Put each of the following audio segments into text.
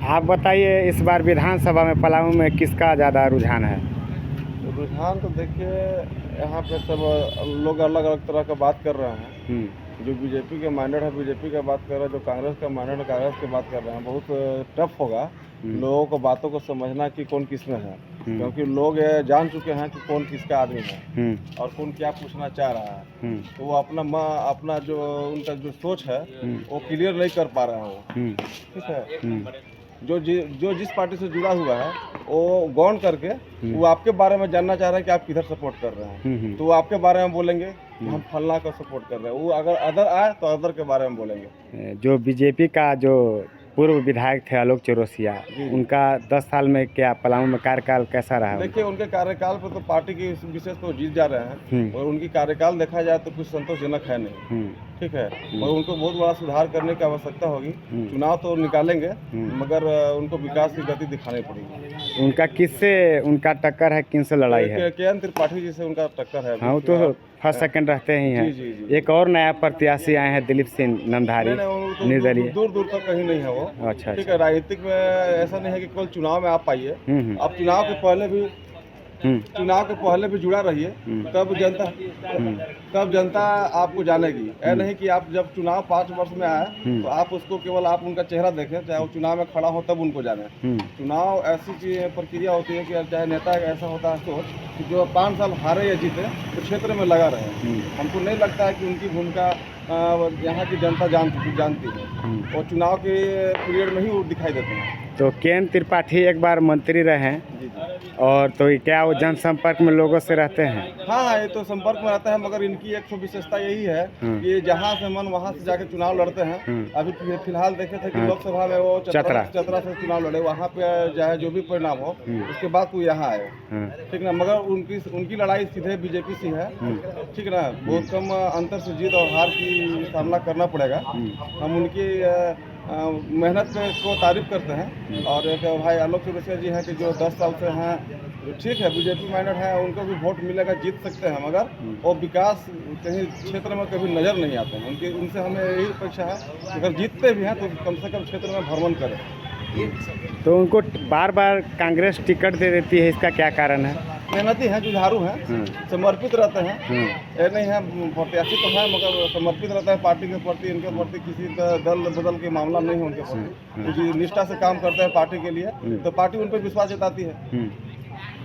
आप बताइए इस बार विधानसभा में पलामू में किसका ज़्यादा रुझान है? रुझान तो देखिए यहाँ पे सब लोग अलग अलग तरह का बात कर रहे हैं। जो बीजेपी के माइंडेड है बीजेपी का बात कर रहे हैं, जो कांग्रेस का माइंडेड है कांग्रेस की बात कर रहे हैं। बहुत टफ होगा लोगों को बातों को समझना कि कौन किस में है, क्योंकि लोग ये जान चुके हैं कि कौन किसका आदमी है और कौन क्या पूछना चाह रहा है। तो वो अपना जो उनका जो सोच है वो क्लियर नहीं कर पा रहे हो। ठीक है, जो जिस पार्टी से जुड़ा हुआ है वो गौन करके वो आपके बारे में जानना चाह रहे हैं कि आप किधर सपोर्ट कर रहे हैं, तो वो आपके बारे में बोलेंगे कि हम फलना का सपोर्ट कर रहे हैं। वो अगर अदर आए तो अदर के बारे में बोलेंगे। जो बीजेपी का जो पूर्व विधायक थे आलोक चौरसिया, उनका 10 साल में क्या पलामू में कार्यकाल कैसा रहा? देखिए उनके कार्यकाल पर तो पार्टी की विशेष तो जीत जा रहे हैं और उनकी कार्यकाल देखा जाए तो कुछ संतोषजनक है नहीं। ठीक है, और उनको बहुत बड़ा सुधार करने की आवश्यकता होगी। चुनाव तो निकालेंगे मगर उनको विकास की गति दिखानी पड़ेगी। उनका किससे उनका टक्कर है, किन से लड़ाई है? के.एन. त्रिपाठी जी से उनका टक्कर है। हाँ, वो तो फर्स्ट सेकंड रहते ही हैं। जी। एक और नया प्रत्याशी आए हैं दिलीप सिंह नंधारी, निर्दलीय। दूर तक कहीं नहीं है वो। अच्छा, ठीक है, राजनीतिक में ऐसा नहीं है कि केवल चुनाव में आप पाइए, आप चुनाव के पहले भी जुड़ा रहिए, तब जनता आपको जानेगी। ऐसा नहीं कि आप जब चुनाव 5 वर्ष में आए तो आप उसको केवल आप उनका चेहरा देखें, चाहे वो चुनाव में खड़ा हो तब उनको जाने। चुनाव ऐसी चीज प्रक्रिया होती है कि चाहे नेता ऐसा होता है सोच कि जो 5 साल हारे या जीते तो क्षेत्र में लगा रहे। हमको नहीं लगता है कि उनकी भूमिका यहाँ की जनता जानती है और चुनाव के पीरियड में ही वो दिखाई देते हैं। तो के.एन. त्रिपाठी एक बार मंत्री रहे हैं और तो क्या वो जनसंपर्क में लोगों से रहते हैं? हाँ, ये तो संपर्क में रहते हैं, मगर इनकी एक विशेषता यही है कि जहाँ से मन वहाँ से जाके चुनाव लड़ते हैं। अभी फिलहाल देखे थे कि लोकसभा में वो चतरा से चुनाव लड़े, वहाँ पे चाहे जो भी परिणाम हो उसके बाद वो यहाँ आए। ठीक ना, मगर उनकी लड़ाई सीधे बीजेपी से है। ठीक ना, बहुत कम अंतर से जीत और हार की सामना करना पड़ेगा। हम उनकी मेहनत को तारीफ करते हैं। और एक भाई आलोक चौरसिया जी हैं कि जो 10 साल से हैं, ठीक है बीजेपी माइंडेड है, उनको भी वोट मिलेगा, जीत सकते हैं, मगर वो विकास कहीं क्षेत्र में कभी नज़र नहीं आते हैं। उनसे हमें यही अपेक्षा है कि अगर जीतते भी हैं तो कम से कम क्षेत्र में भ्रमण करें। तो उनको बार बार कांग्रेस टिकट दे देती है, इसका क्या कारण है? मेहनती हैं, जुझारू हैं, समर्पित रहते हैं। ये नहीं है प्रत्याशी तो है मगर समर्पित रहता है पार्टी के प्रति, इनके प्रति किसी दल बदल के मामला नहीं है उनके प्रति। क्योंकि निष्ठा से काम करते हैं पार्टी के लिए, तो पार्टी उन पर विश्वास जताती है।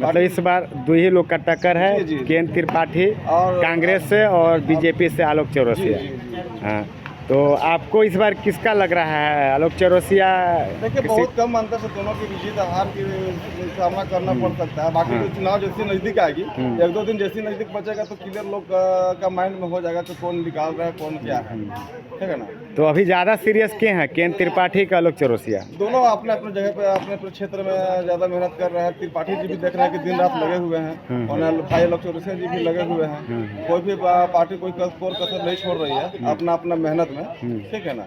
मतलब इस बार दो ही लोग का टक्कर है, के.एन. त्रिपाठी और कांग्रेस से और बीजेपी से आलोक चौरसिया। हाँ, तो आपको इस बार किसका लग रहा है? आलोक चौरसिया? देखिए बहुत कम अंतर से दोनों की जीत हार की सामना करना पड़ सकता है। बाकी तो चुनाव जैसे नजदीक आएगी, 1-2 दिन जैसे नजदीक बचेगा तो क्लियर लोग का माइंड में हो जाएगा कि कौन निकाल रहा है कौन क्या है। ठीक है ना, तो अभी ज़्यादा सीरियस के हैं के.एन. त्रिपाठी का आलोक चौरसिया? दोनों अपने अपने जगह पे अपने क्षेत्र में ज़्यादा मेहनत कर रहे हैं। त्रिपाठी जी भी देख रहे हैं कि दिन रात लगे हुए हैं और भाई आलोक चौरसिया जी भी लगे हुए हैं। कोई भी पार्टी कोई कोर कसर नहीं छोड़ रही है अपना मेहनत में। ठीक है ना,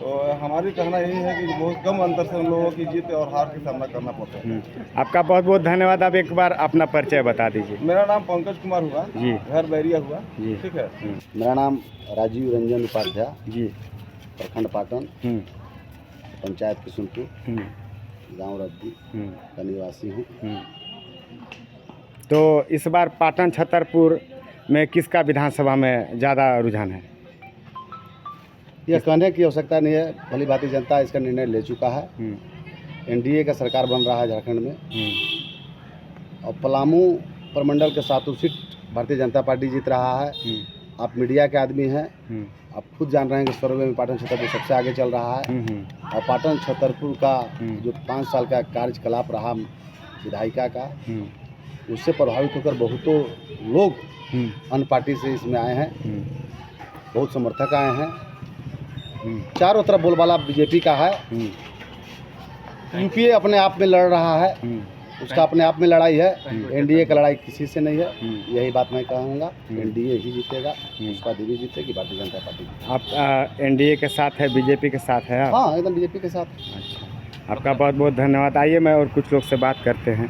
तो हमारी कहना यही है कि बहुत कम अंतर से उन लोगों की जीत और हार का सामना करना पड़ता है। आपका बहुत बहुत धन्यवाद। आप एक बार अपना परिचय बता दीजिए। मेरा नाम पंकज कुमार हुआ जी, घर बैरिया हुआ जी। ठीक है, मेरा नाम राजीव रंजन उपाध्याय जी, प्रखंड पाटन, पंचायत किशुनपुर, गांव रद्दी का निवासी हूँ। तो इस बार पाटन छतरपुर में किसका विधानसभा में ज़्यादा रुझान है? यह कहने की आवश्यकता नहीं है, भली भांति जनता इसका निर्णय ले चुका है। एनडीए का सरकार बन रहा है झारखंड में और पलामू प्रमंडल के 7 सीट भारतीय जनता पार्टी जीत रहा है। आप मीडिया के आदमी हैं, आप खुद जान रहे हैं कि सर्वे में पाटन छतरपुर सबसे आगे चल रहा है। और पाटन छतरपुर का जो 5 साल का कार्यकलाप रहा विधायिका का, उससे प्रभावित होकर बहुतों लोग अन्य पार्टी से इसमें आए हैं, बहुत समर्थक आए हैं। चारों तरफ बोलबाला बीजेपी का है। यूपीए अपने आप में लड़ रहा है, उसका अपने आप में लड़ाई है। एनडीए का लड़ाई किसी से नहीं है, यही बात मैं कहूँगा। एनडीए ही जीतेगा, उसका दिल्ली जीतेगी भारतीय जनता पार्टी। आप एनडीए के साथ है, बीजेपी के साथ है? हाँ, एकदम बीजेपी के साथ। अच्छा, आपका बहुत बहुत धन्यवाद। आइए मैं और कुछ लोग से बात करते हैं।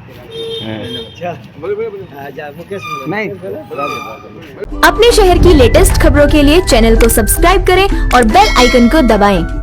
अपने शहर की लेटेस्ट खबरों के लिए चैनल को सब्सक्राइब करें और बेल आइकन को दबाएं।